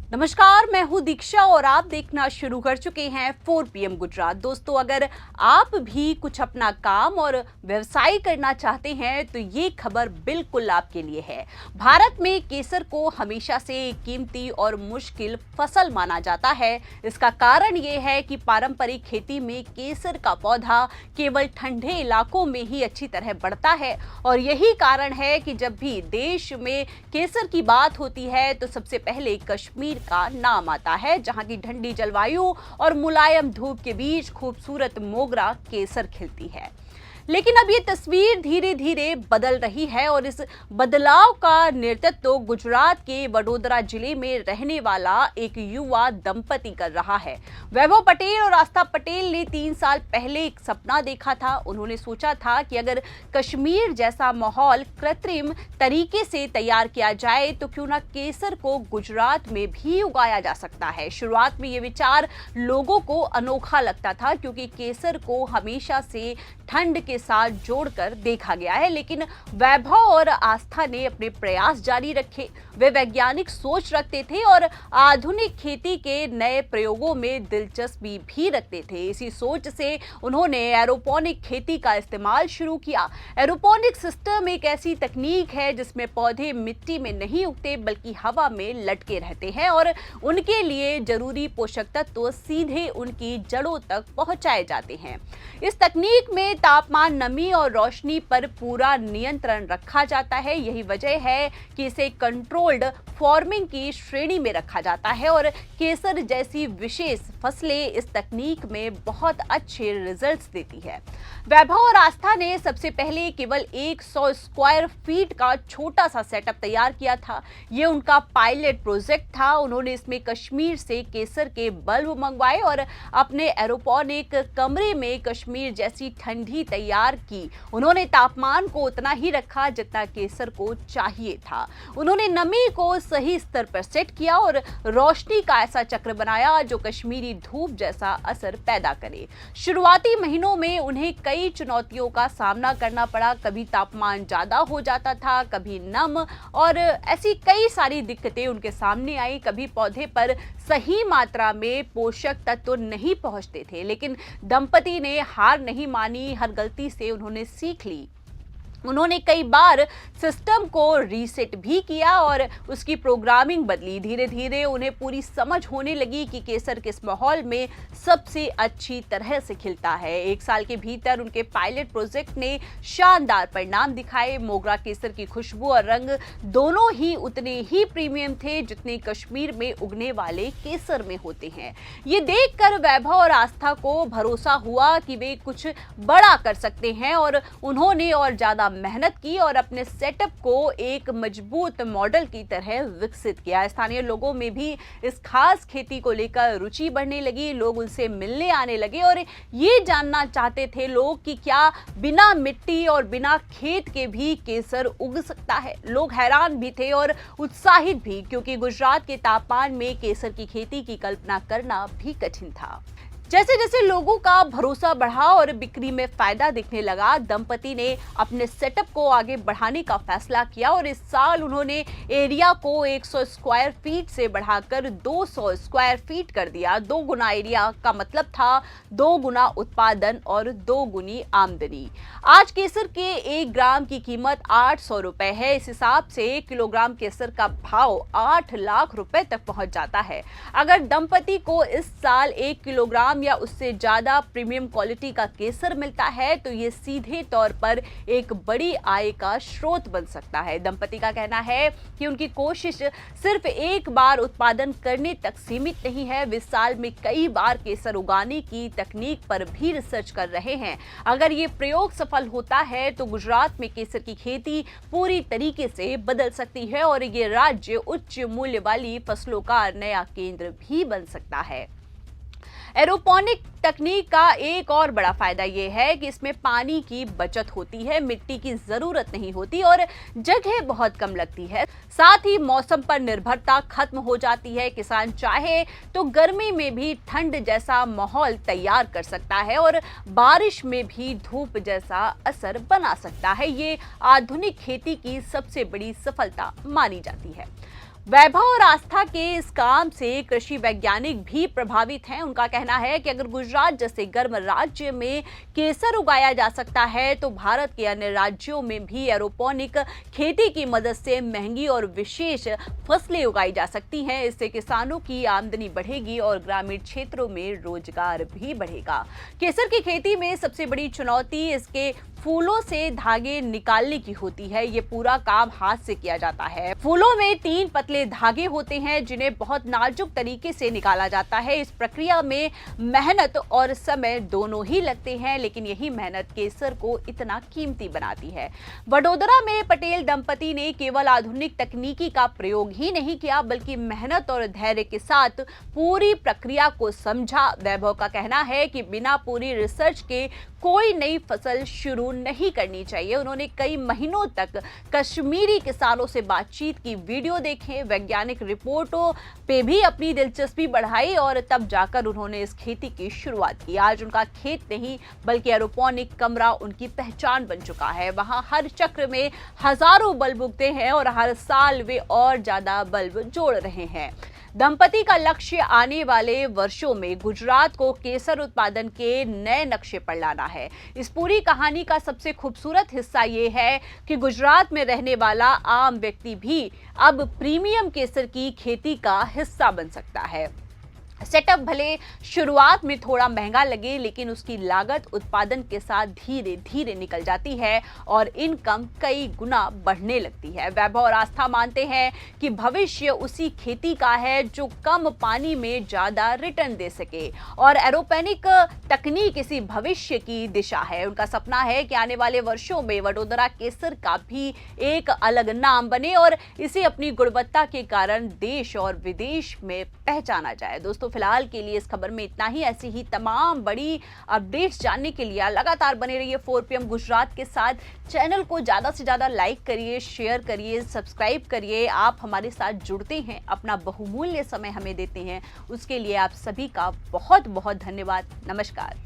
नमस्कार, मैं हूं दीक्षा और आप देखना शुरू कर चुके हैं 4 PM गुजरात। दोस्तों, अगर आप भी कुछ अपना काम और व्यवसाय करना चाहते हैं तो ये खबर बिल्कुल आपके लिए है। भारत में केसर को हमेशा से एक कीमती और मुश्किल फसल माना जाता है। इसका कारण ये है कि पारंपरिक खेती में केसर का पौधा केवल ठंडे इलाकों में ही अच्छी तरह बढ़ता है और यही कारण है कि जब भी देश में केसर की बात होती है तो सबसे पहले कश्मीर का नाम आता है, जहां की ठंडी जलवायु और मुलायम धूप के बीच खूबसूरत मोगरा केसर खिलती है। लेकिन अब ये तस्वीर धीरे धीरे बदल रही है और इस बदलाव का नेतृत्व तो गुजरात के वडोदरा जिले में रहने वाला एक युवा दंपति कर रहा है। वैभव पटेल और आस्था पटेल ने 3 साल पहले एक सपना देखा था। उन्होंने सोचा था कि अगर कश्मीर जैसा माहौल कृत्रिम तरीके से तैयार किया जाए तो क्यों ना केसर को गुजरात में भी उगाया जा सकता है। शुरुआत में ये विचार लोगों को अनोखा लगता था क्योंकि केसर को हमेशा से ठंड के साथ जोड़कर देखा गया है, लेकिन वैभव और आस्था ने अपने प्रयास जारी रखे। वे वैज्ञानिक सोच रखते थे और आधुनिक खेती के नए प्रयोगों में दिलचस्पी भी रखते थे। इसी सोच से उन्होंने एरोपोनिक खेती का इस्तेमाल शुरू किया। एरोपोनिक सिस्टम एक ऐसी तकनीक है जिसमें पौधे मिट्टी में नहीं उगते बल्कि हवा में लटके रहते हैं और उनके लिए जरूरी पोषक तत्व सीधे उनकी जड़ों तक पहुंचाए जाते हैं। इस तकनीक में तापमान, नमी और रोशनी पर पूरा नियंत्रण रखा जाता है। यही वजह है कि इसे कंट्रोल्ड फार्मिंग की श्रेणी में रखा जाता है और केसर जैसी विशेष फसलें इस तकनीक में बहुत अच्छे रिजल्ट्स देती है। वैभव और आस्था ने सबसे पहले केवल 100 स्क्वायर फीट का छोटा सा सेटअप तैयार किया था। ये उनका पायलट प्रोजेक्ट था। उन्होंने इसमें कश्मीर से केसर के बल्ब मंगवाए और अपने एरोपोनिक कमरे में कश्मीर जैसी ठंडी तैयार की। उन्होंने तापमान को उतना ही रखा जितना केसर को चाहिए था। उन्होंने नमी को सही स्तर पर सेट किया और रोशनी का ऐसा चक्र बनाया जो कश्मीरी धूप जैसा असर पैदा करे। शुरुआती महीनों में उन्हें कई चुनौतियों का सामना करना पड़ा। कभी तापमान ज्यादा हो जाता था, कभी नम, और ऐसी कई सारी दिक्कतें उनके सामने आई। कभी पौधे पर सही मात्रा में पोषक तत्व नहीं पहुंचते थे, लेकिन दंपति ने हार नहीं मानी। हर गलती से उन्होंने सीख ली। उन्होंने कई बार सिस्टम को रीसेट भी किया और उसकी प्रोग्रामिंग बदली। धीरे धीरे उन्हें पूरी समझ होने लगी कि केसर किस माहौल में सबसे अच्छी तरह से खिलता है। 1 साल के भीतर उनके पायलट प्रोजेक्ट ने शानदार परिणाम दिखाए। मोगरा केसर की खुशबू और रंग दोनों ही उतने ही प्रीमियम थे जितने कश्मीर में उगने वाले केसर में होते हैं। ये देखकर वैभव और आस्था को भरोसा हुआ कि वे कुछ बड़ा कर सकते हैं और उन्होंने और ज्यादा मेहनत की और अपने सेटअप को एक मजबूत मॉडल की तरह विकसित किया। स्थानीय लोगों में भी इस खास खेती को लेकर रुचि बढ़ने लगी। लोग उनसे मिलने आने लगे और ये जानना चाहते थे लोग कि क्या बिना मिट्टी और बिना खेत के भी केसर उग सकता है। लोग हैरान भी थे और उत्साहित भी, क्योंकि गुजरात के तापमान में केसर की खेती की कल्पना करना भी कठिन था। जैसे जैसे लोगों का भरोसा बढ़ा और बिक्री में फायदा दिखने लगा, दंपति ने अपने सेटअप को आगे बढ़ाने का फैसला किया और इस साल उन्होंने एरिया को 100 स्क्वायर फीट से बढ़ाकर 200 स्क्वायर फीट कर दिया। 2 गुना एरिया का मतलब था 2 गुना उत्पादन और 2 गुनी आमदनी। आज केसर के 1 ग्राम की कीमत 800 रुपए है। इस हिसाब से 1 किलोग्राम केसर का भाव 8 लाख रुपए तक पहुंच जाता है। अगर दंपति को इस साल 1 किलोग्राम या उससे ज्यादा प्रीमियम क्वालिटी का केसर मिलता है तो ये सीधे तौर पर एक बड़ी आय का स्रोत बन सकता है। दंपति का कहना है कि उनकी कोशिश सिर्फ एक बार उत्पादन करने तक सीमित नहीं है। वे साल में कई बार केसर उगाने की तकनीक पर भी रिसर्च कर रहे हैं। अगर ये प्रयोग सफल होता है तो गुजरात में केसर की खेती पूरी तरीके से बदल सकती है और ये राज्य उच्च मूल्य वाली फसलों का नया केंद्र भी बन सकता है। एरोपोनिक तकनीक का एक और बड़ा फायदा यह है कि इसमें पानी की बचत होती है, मिट्टी की जरूरत नहीं होती और जगह बहुत कम लगती है। साथ ही मौसम पर निर्भरता खत्म हो जाती है। किसान चाहे तो गर्मी में भी ठंड जैसा माहौल तैयार कर सकता है और बारिश में भी धूप जैसा असर बना सकता है। ये आधुनिक खेती की सबसे बड़ी सफलता मानी जाती है। वैभव और आस्था के इस काम से कृषि वैज्ञानिक भी प्रभावित हैं। उनका कहना है कि अगर गुजरात जैसे गर्म राज्य में केसर उगाया जा सकता है तो भारत के अन्य राज्यों में भी एरोपोनिक खेती की मदद से महंगी और विशेष फसलें उगाई जा सकती हैं। इससे किसानों की आमदनी बढ़ेगी और ग्रामीण क्षेत्रों में रोजगार भी बढ़ेगा। केसर की खेती में सबसे बड़ी चुनौती इसके फूलों से धागे निकालने की होती है। ये पूरा काम हाथ से किया जाता है। फूलों में 3 पतले धागे होते हैं जिन्हें बहुत नाजुक तरीके से निकाला जाता है। इस प्रक्रिया में मेहनत और समय दोनों ही लगते हैं, लेकिन यही मेहनत केसर को इतना कीमती बनाती है। वडोदरा में पटेल दंपति ने केवल आधुनिक तकनीकी का प्रयोग ही नहीं किया, बल्कि मेहनत और धैर्य के साथ पूरी प्रक्रिया को समझा। वैभव का कहना है कि बिना पूरी रिसर्च के कोई नई फसल शुरू नहीं करनी चाहिए। उन्होंने कई महीनों तक कश्मीरी किसानों से बातचीत की, वीडियो देखे, वैज्ञानिक रिपोर्टों पे भी अपनी दिलचस्पी बढ़ाई और तब जाकर उन्होंने इस खेती की शुरुआत की। आज उनका खेत नहीं बल्कि एरोपोनिक कमरा उनकी पहचान बन चुका है। वहां हर चक्र में हजारों बल्ब उगते हैं और हर साल वे और ज्यादा बल्ब जोड़ रहे हैं। दंपति का लक्ष्य आने वाले वर्षों में गुजरात को केसर उत्पादन के नए नक्शे पर लाना है। इस पूरी कहानी का सबसे खूबसूरत हिस्सा ये है कि गुजरात में रहने वाला आम व्यक्ति भी अब प्रीमियम केसर की खेती का हिस्सा बन सकता है। सेटअप भले शुरुआत में थोड़ा महंगा लगे, लेकिन उसकी लागत उत्पादन के साथ धीरे धीरे निकल जाती है और इनकम कई गुना बढ़ने लगती है। वैभव और आस्था मानते हैं कि भविष्य उसी खेती का है जो कम पानी में ज्यादा रिटर्न दे सके और एरोपोनिक तकनीक इसी भविष्य की दिशा है। उनका सपना है कि आने वाले वर्षों में वडोदरा केसर का भी एक अलग नाम बने और इसे अपनी गुणवत्ता के कारण देश और विदेश में पहचाना जाए। दोस्तों, फिलहाल के लिए इस खबर में इतना ही। ऐसी ही तमाम बड़ी अपडेट्स जानने के लिए लगातार बने रहिए 4PM गुजरात के साथ। चैनल को ज्यादा से ज्यादा लाइक करिए, शेयर करिए, सब्सक्राइब करिए। आप हमारे साथ जुड़ते हैं, अपना बहुमूल्य समय हमें देते हैं, उसके लिए आप सभी का बहुत बहुत धन्यवाद। नमस्कार।